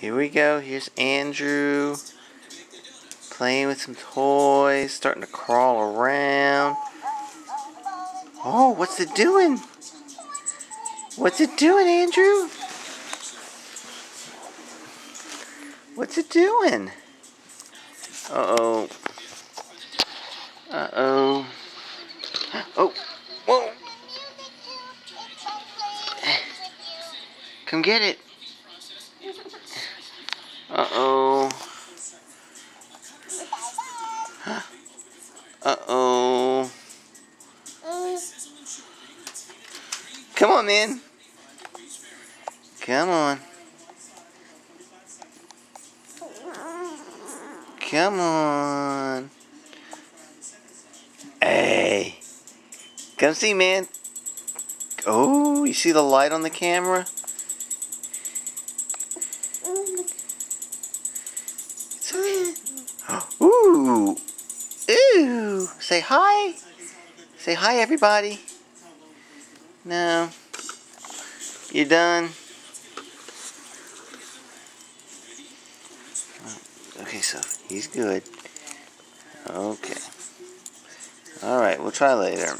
Here we go. Here's Andrew playing with some toys, starting to crawl around. Oh, what's it doing? What's it doing, Andrew? What's it doing? Uh-oh. Uh-oh. Oh, whoa. Come get it. Uh-oh. Uh-oh. Come on, man. Come on. Come on. Hey. Come see, man. Oh, you see the light on the camera? It's okay. Ooh. Ooh. Say hi. Say hi, everybody. No. You done? Okay, so he's good. Okay. Alright, we'll try later.